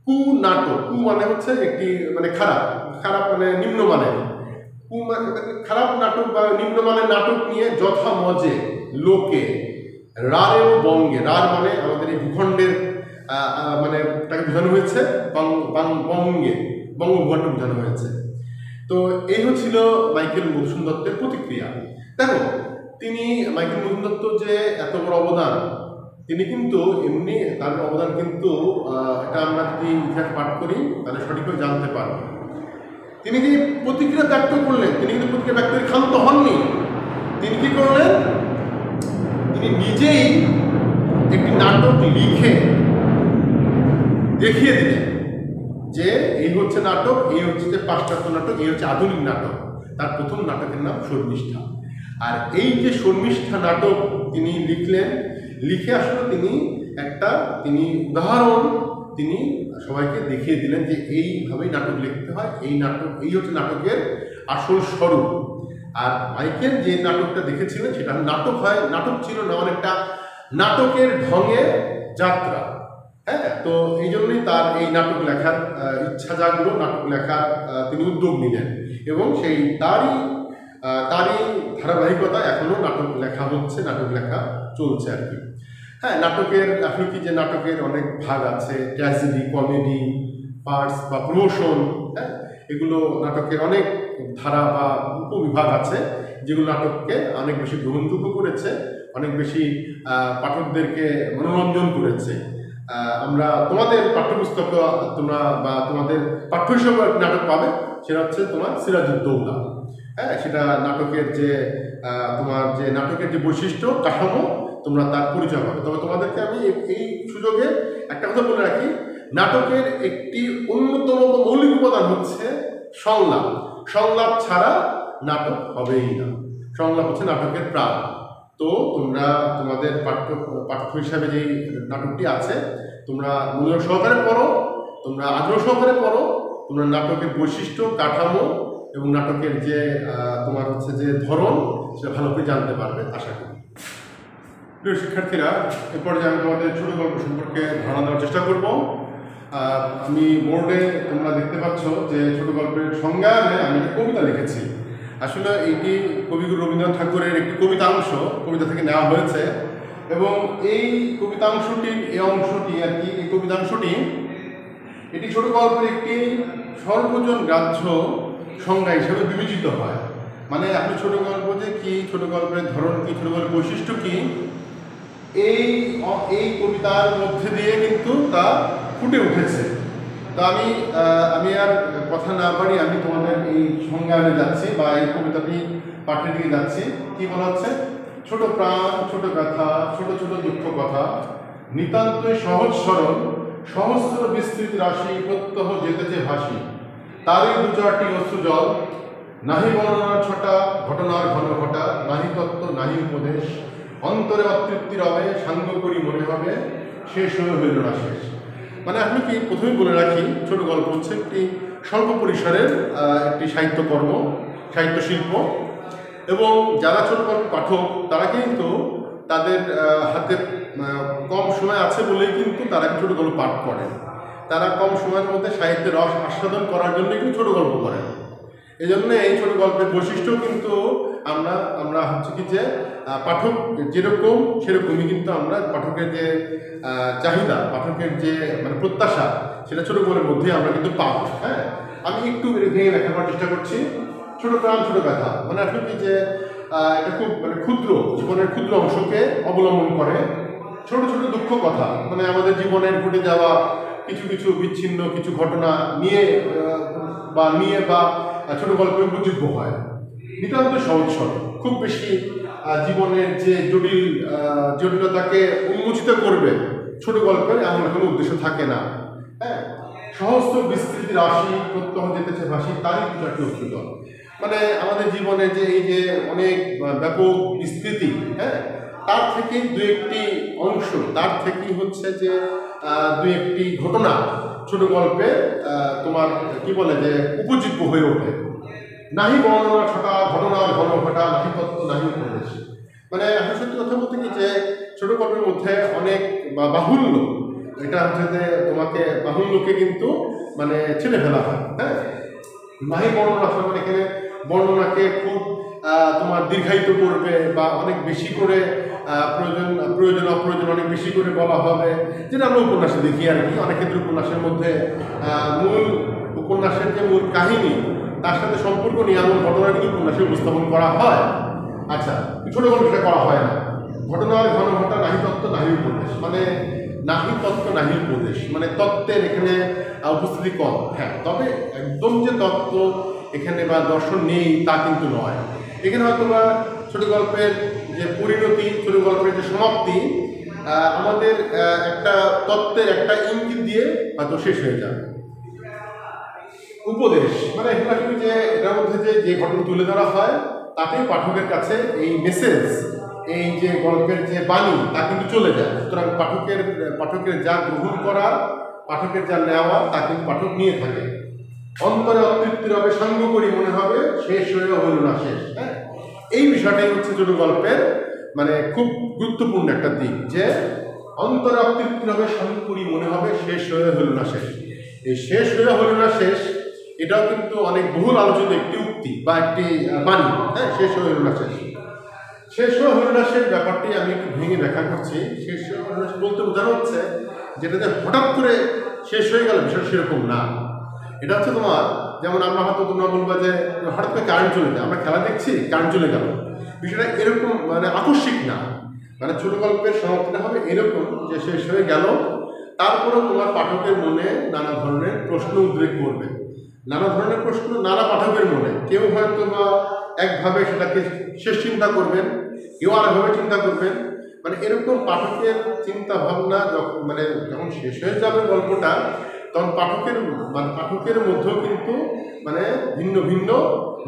কু নাটক, কু মানে হচ্ছে একটি মানে খারাপ মানে নিম্নমানের, খারাপ নাটক বা নিম্নমানের নাটক নিয়ে যথা মজে লোকে রারেও বঙ্গে। রার মানে আমাদের এই ভূখণ্ডের মানে তাকে বোঝানো হয়েছে, বঙ্গে, বঙ্গভূখণ্ড বোঝানো হয়েছে। তো এই হচ্ছিল মাইকেল মধুসূদন দত্তের প্রতিক্রিয়া। দেখো, মাইকেল মধুসূদন দত্ত যে এত বড় অবদান, তিনি কিন্তু এমনি তার অবদান কিন্তু এটা আমরা যদি ইতিহাস পাঠ করি তাহলে সঠিকভাবে জানতে পারব। তিনি যে প্রতিক্রিয়া ব্যক্ত করলেন, তিনি কিন্তু প্রতিক্রিয়া ব্যক্ত করে ক্ষান্ত হননি। তিনি কি করলেন? তিনি নিজেই একটি নাটক লিখে দেখিয়ে দিলেন যে এই হচ্ছে নাটক, এই হচ্ছে যে পাশ্চাত্য নাটক, এই হচ্ছে আধুনিক নাটক। তার প্রথম নাটকের নাম শর্মিষ্ঠা। আর এই যে শর্মিষ্ঠা নাটক তিনি লিখলেন, লিখে আসলে তিনি উদাহরণ তিনি সবাইকে দেখিয়ে দিলেন যে এইভাবেই নাটক লিখতে হয়, এই হচ্ছে নাটকের আসল স্বরূপ। আর মাইকেল যে নাটকটা দেখেছিলেন সেটা নাটক ছিল না, অনেকটা নাটকের ঢঙে যাত্রা। হ্যাঁ, তো এই জন্যই তার এই নাটক লেখার ইচ্ছা জাগলো, নাটক লেখার তিনি উদ্যোগ নিলেন এবং সেই তারই ধারাবাহিকতা এখনও নাটক লেখা হচ্ছে, নাটক লেখা চলছে আর কি। হ্যাঁ, নাটকের আসলে কি যে নাটকের অনেক ভাগ আছে, ট্র্যাজেডি, কমেডি, পার্টস বা প্রমোশন। হ্যাঁ, এগুলো নাটকের অনেক ধারা বা উপবিভাগ আছে যেগুলো নাটককে অনেক বেশি গ্রহণযোগ্য করেছে, অনেক বেশি পাঠকদেরকে মনোরঞ্জন করেছে। আমরা তোমাদের পাঠ্যপুস্তক বা তোমাদের পাঠ্য হিসেবে নাটক পাবে, সেটা হচ্ছে তোমার সিরাজউদ্দৌলা। হ্যাঁ, সেটা নাটকের যে নাটকের যে বৈশিষ্ট্য, কাঠামো, তোমরা তার পরিচয় পাবে। তবে তোমাদেরকে আমি এই সুযোগে একটা কথা বলে রাখি, নাটকের একটি অন্যতম মৌলিক উপাদান হচ্ছে সংলাপ। সংলাপ ছাড়া নাটক হবেই না। সংলাপ হচ্ছে নাটকের প্রাণ। তো তোমরা তোমাদের পাঠ্য হিসাবে যেই নাটকটি আছে তোমরা মনোযোগ সহকারে পড়ো, তোমরা আগ্রহ সহকারে পড়ো, তোমরা নাটকের বৈশিষ্ট্য, কাঠামো এবং নাটকের যে তোমার হচ্ছে যে ধরন, সেটা ভালো করে জানতে পারবে আশা করি। প্রিয় শিক্ষার্থীরা, এরপরে যে আমি তোমাদের ছোট গল্প সম্পর্কে ধারণা দেওয়ার চেষ্টা করব। আমি বোর্ডে তোমরা দেখতে পাচ্ছ যে ছোট গল্পের সংজ্ঞানে আমি একটা কবিতা লিখেছি। আসলে এইটি কবিগুরু রবীন্দ্রনাথ ঠাকুরের একটি কবিতাংশ, কবিতা থেকে নেওয়া হয়েছে এবং এই কবিতাংশটি এটি ছোট গল্পের একটি সর্বজন গ্রাহ্য সংজ্ঞা হিসেবে বিবেচিত হয়। মানে আপনি ছোট গল্প যে কি, ছোট গল্পের ধরন কি, ছোট গল্পের বৈশিষ্ট্য কি, এই কবিতার মধ্যে দিয়ে কিন্তু তা ফুটে উঠেছে। তো আমি আর কথা না পারি, আমি তোমাদের এই সংজ্ঞানে যাচ্ছি বা এই কবিতাটি পাঠের দিকে যাচ্ছি। কি বলা হচ্ছে? ছোট প্রাণ, ছোট কথা, ছোট ছোট দুঃখ কথা, নিতান্তই সহজ সরল, সহস্র বিস্তৃত রাশি, প্রত্যহ যেতেছে ভাসি, তারই দু চারটি অশ্রু জল, নাহি বর্ণনার ছটা, ঘটনার ঘন ঘটা, নাহি তত্ত্ব নাহি উপদেশ, অন্তরে অতৃপ্তি রবে, সাঙ্গ করি মনে হবে, শেষ হয়ে হইল না শেষ। মানে আমি কি প্রথমেই বলে রাখি, ছোট গল্প হচ্ছে একটি স্বল্প পরিসরের একটি সাহিত্যকর্ম, সাহিত্য শিল্প। এবং যারা ছোট গল্প পাঠক তারা কিন্তু তাদের হাতে কম সময় আছে বলেই কিন্তু তারা ছোট গল্প পাঠ করেন। তারা কম সময়ের মধ্যে সাহিত্যের রস আস্বাদন করার জন্য কিন্তু ছোট গল্প করেন। এই জন্য এই ছোট গল্পের বৈশিষ্ট্য কিন্তু আমরা হচ্ছে কি যে পাঠক যেরকম সেরকমই কিন্তু আমরা পাঠকের যে চাহিদা, পাঠকের যে মানে প্রত্যাশা, সেটা ছোট গল্পের মধ্যে আমরা কিন্তু পাব। হ্যাঁ, আমি একটু ভেঙে দেখাবার চেষ্টা করছি। ছোট প্রাণ ছোট ব্যথা মানে আসলে কি যে এটা খুব মানে ক্ষুদ্র জীবনের ক্ষুদ্র অংশকে অবলম্বন করে ছোট ছোট দুঃখ কথা, মানে আমাদের জীবনের ঘটে যাওয়া কিছু কিছু বিচ্ছিন্ন কিছু ঘটনা নিয়ে বা ছোট গল্পে উপযোগ্য হয়। নিতান্ত সহজ সরল, খুব বেশি জীবনের যে জটিলতাকে উন্মোচিত করবে ছোট গল্পের এমন কোনো উদ্দেশ্য থাকে না। হ্যাঁ, সহস্র বিস্তৃতি রাশি প্রত্যহ যেতেছে ভাসি, তারই কিছু একটা উচ্চতর। মানে আমাদের জীবনে যে এই যে অনেক ব্যাপক বিস্তৃতি, হ্যাঁ, তার থেকে দু একটি অংশ, তার থেকেই হচ্ছে যে দু একটি ঘটনা ছোট গল্পে তোমার কি বলে যে উপযোগ্য হয়ে ওঠে। নাহি বর্ণনা ছটা, ঘটনার ঘন ঘটা, নাহি তত্ত্ব নাহি উপদেশ। মানে এখন সত্যি কথা বলতে কি যে ছোট গল্পের মধ্যে অনেক বাহুল্য, এটা হচ্ছে যে তোমাকে বাহুল্যকে কিন্তু মানে ছেড়ে ফেলা হয়। হ্যাঁ, নাহি বর্ণনা মানে এখানে বর্ণনাকে খুব তোমার দীর্ঘায়িত করবে বা অনেক বেশি করে প্রয়োজন অপ্রয়োজন অনেক বেশি করে বলা হবে, যেটা আমরা উপন্যাসে দেখি আর কি। অনেক ক্ষেত্রে উপন্যাসের মধ্যে মূল উপন্যাসের যে মূল কাহিনী তার সাথে সম্পর্ক নিয়ে এমন ঘটনা কিন্তু উপন্যাসে উপস্থাপন করা হয়। আচ্ছা, ছোট গল্প সেটা করা হয় না। ঘটনার ঘন ঘটা, নাহি তত্ত্ব নাহি উপদেশ, মানে নাহি তত্ত্ব নাহি উপদেশ মানে তত্ত্বের এখানে উপস্থিতি কম। হ্যাঁ, তবে একদম যে তত্ত্ব এখানে বা দর্শন নেই তা কিন্তু নয়। এখানে হয়তো বা ছোট গল্পের যে পরিণতি, ছোট গল্পের যে সমাপ্তি আমাদের একটা তত্ত্বের একটা ইঙ্গিত দিয়ে হয়তো শেষ হয়ে যাবে। উপদেশ মানে এখানে যে এটার মধ্যে যে ঘটনা তুলে ধরা হয় তাতে পাঠকের কাছে এই মেসেজ, এই যে গল্পের যে বাণী তা কিন্তু চলে যায়। সুতরাং পাঠকের যা গ্রহণ করা, পাঠকের যা নেওয়া তা কিন্তু পাঠক নিয়ে থাকে। অন্তরে অতৃপ্তি রবে, সাঙ্গ করি মনে হবে, শেষ হয়ে হইল না শেষ। হ্যাঁ, এই বিষয়টাই হচ্ছে ছোট গল্পের মানে খুব গুরুত্বপূর্ণ একটা দিক, যে অন্তরে অতৃপ্তি রবে, সাঙ্গ করি মনে হবে, শেষ হয়ে হইল না শেষ। এই শেষ হয়ে হইল না শেষ এটাও কিন্তু অনেক বহুল আলোচিত একটি উক্তি বা একটি বাণী। হ্যাঁ, শেষ হয়ে হইল না শেষ, শেষ হয়ে হইল না শেষ ব্যাপারটি আমি একটু ভেঙে ব্যাখ্যা করছি। শেষ হয়ে হইল না শেষ বলতে বোঝানো হচ্ছে যেটাতে হঠাৎ করে শেষ হয়ে গেল বিষয় সেরকম না। এটা হচ্ছে তোমার যেমন আমরা হয়তো তোমরা বলবা যে হঠাৎ করে কারেন্ট চলে যায়, আমরা খেলা দেখছি কারেন্ট চলে গেল, বিষয়টা এরকম মানে আকস্মিক না। মানে ছোট গল্পের সমাপ্তিটা হবে এরকম যে শেষ হয়ে গেল, তারপরেও তোমার পাঠকের মনে নানা ধরনের প্রশ্ন উদ্রেক করবে। নানা ধরনের প্রশ্ন নানা পাঠকের মনে, কেউ হয়তো বা একভাবে সেটাকে শেষ চিন্তা করবেন, কেউ আরেকভাবে চিন্তা করবেন। মানে এরকম পাঠকের চিন্তা ভাবনা যখন শেষ হয়ে যাবে গল্পটা, তখন পাঠকের মধ্যেও কিন্তু মানে ভিন্ন ভিন্ন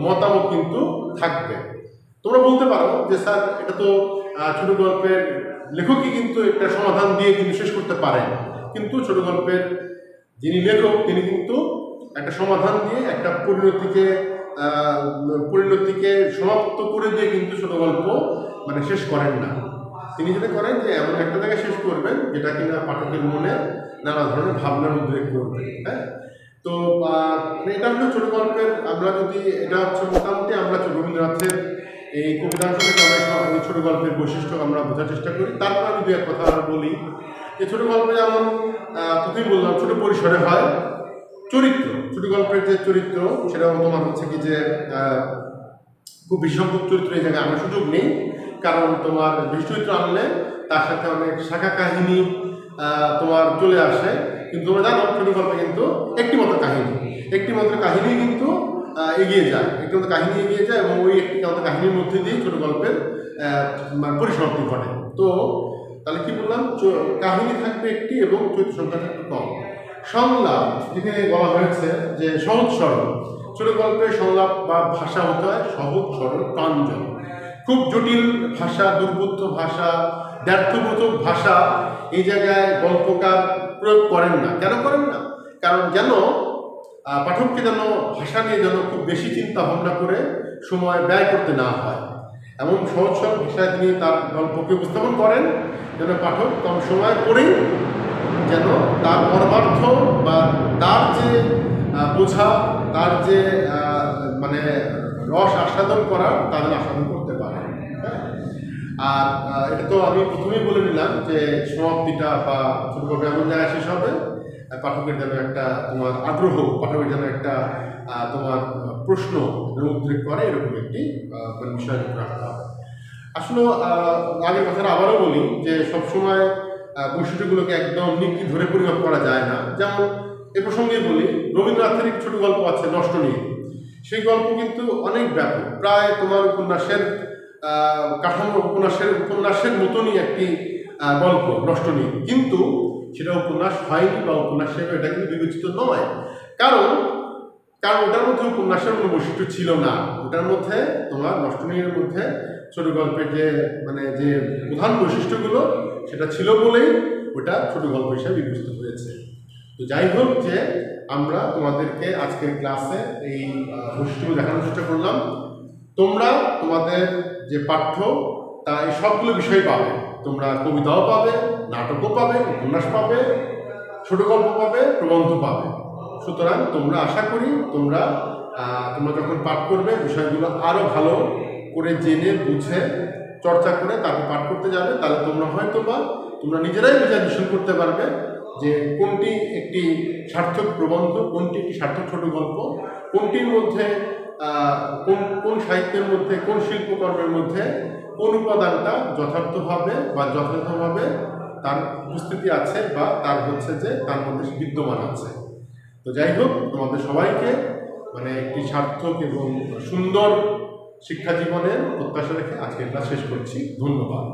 মতামত কিন্তু থাকবে। তোমরা বলতে পারো যে স্যার এটা তো ছোট গল্পের লেখকই কিন্তু একটা সমাধান দিয়ে কিন্তু শেষ করতে পারেন, কিন্তু ছোট গল্পের যিনি লেখক তিনি কিন্তু একটা সমাধান দিয়ে একটা পরিণতিকে সমাপ্ত করে দিয়ে কিন্তু ছোট গল্প মানে শেষ করেন না। তিনি যেটা করেন যে এমন একটা জায়গায় শেষ করবেন যেটা কিনা পাঠকের মনে নানা ধরনের ভাবনার উদ্রেক করবে। হ্যাঁ, তো এটা হলো ছোট গল্পের, আমরা যদি এটা হচ্ছে মোটামুটি আমরা রবীন্দ্রনাথের এই কবিতাংশ থেকে আমরা ছোট গল্পের বৈশিষ্ট্য আমরা বোঝার চেষ্টা করি। তারপর আমি দু এক কথা বলি যে ছোট গল্পে যেমন প্রথমেই বললাম ছোট পরিসরে হয়। চরিত্র, ছোট গল্পের যে চরিত্র সেটাও তোমার হচ্ছে কি যে খুব বেশি সংখ্যক চরিত্র এই জায়গায় আনার সুযোগ নেই, কারণ তোমার বেশি চরিত্র আনলে তার সাথে অনেক শাখা কাহিনী তোমার চলে আসে। কিন্তু তোমরা জানো ছোট গল্পে কিন্তু একটি মাত্র কাহিনী কিন্তু এগিয়ে যায়, এবং ওই একটি মাত্র কাহিনীর মধ্যে দিয়ে ছোট গল্পের পরিসমাপ্তি ঘটে। তো তাহলে কি বললাম, কাহিনী থাকবে একটি এবং চরিত্র সংখ্যা থাকবে কম। সংলাপ যেখানে বলা হয়েছে যে সহজ সরল, ছোট গল্পের সংলাপ বা ভাষা হতে হয় সহজ সরল প্রাঞ্জল। খুব জটিল ভাষা, দুর্বোধ্য ভাষা, ব্যর্থবোধক ভাষা এই জায়গায় গল্পকার প্রয়োগ করেন না। কেন করেন না? কারণ যেন পাঠককে যেন ভাষা নিয়ে যেন খুব বেশি চিন্তা ভাবনা করে সময় ব্যয় করতে না হয়, এমন সহজ সরল ভাষায় তিনি তার গল্পকে উপস্থাপন করেন যেন পাঠক কম সময় পড়েই যেন তার পরমার্থ বা তার যে বোঝা, তার যে মানে রস আস্বাদন করার তাদের আস্বাদন করতে পারে। আর এটা তো আমি প্রথমেই বলে নিলাম যে সমাপ্তিটা বা ছোট গল্প এমন জায়গায় শেষ হবে পাঠকের যেন একটা তোমার আগ্রহ, পাঠকের যেন একটা তোমার প্রশ্ন উদ্রেক করে এরকম একটি বিষয় রাখতে হবে। আসলে আগের কথাটা আবারও বলি যে সবসময় বৈশিষ্ট্যগুলোকে একদম নিকি ধরে পরিমাপ করা যায় না। যেমন এ প্রসঙ্গে বলি, রবীন্দ্রনাথের একটি ছোট গল্প আছে নষ্ট নিয়ে। সেই গল্প কিন্তু অনেক ব্যাপক, প্রায় তোমার উপন্যাসের কাঠামো উপন্যাসের মতনই একটি গল্প নষ্ট নিয়ে, কিন্তু সেটা উপন্যাস হয়নি বা উপন্যাস হিসেবে এটা কিন্তু বিবেচিত নয়। কারণ ওটার মধ্যে উপন্যাসের কোনো বৈশিষ্ট্য ছিল না। ওটার মধ্যে তোমার নষ্টনীয়ের মধ্যে ছোট গল্পের যে যে প্রধান বৈশিষ্ট্যগুলো সেটা ছিল বলেই ওটা ছোট গল্প হিসেবে বিবেচিত হয়েছে। তো যাই হোক, যে আমরা তোমাদেরকে আজকের ক্লাসে এই বৈশিষ্ট্যগুলো দেখানোর চেষ্টা করলাম। তোমরা তোমাদের যে পাঠ্য তা এই সবগুলো বিষয় পাবে। তোমরা কবিতাও পাবে, নাটকও পাবে, উপন্যাস পাবে, ছোট গল্প পাবে, প্রবন্ধ পাবে। সুতরাং তোমরা আশা করি তোমরা যখন পাঠ করবে বিষয়গুলো আরও ভালো করে জেনে বুঝে চর্চা করে তারপর পাঠ করতে যাবে। তাহলে তোমরা হয়তো বা তোমরা নিজেরাই বিচার করতে পারবে যে কোনটি একটি সার্থক প্রবন্ধ, কোনটি একটি সার্থক ছোট গল্প, কোনটির মধ্যে কোন সাহিত্যের মধ্যে, কোন শিল্পকর্মের মধ্যে কোন উপাদানটা যথার্থভাবে তার উপস্থিতি আছে বা তার যে তার মধ্যে বিদ্যমান আছে। তো যাই হোক, তোমাদের সবাইকে একটি সার্থক এবং সুন্দর শিক্ষা জীবনের প্রত্যাশা রেখে আজকের ক্লাস শেষ করছি। ধন্যবাদ।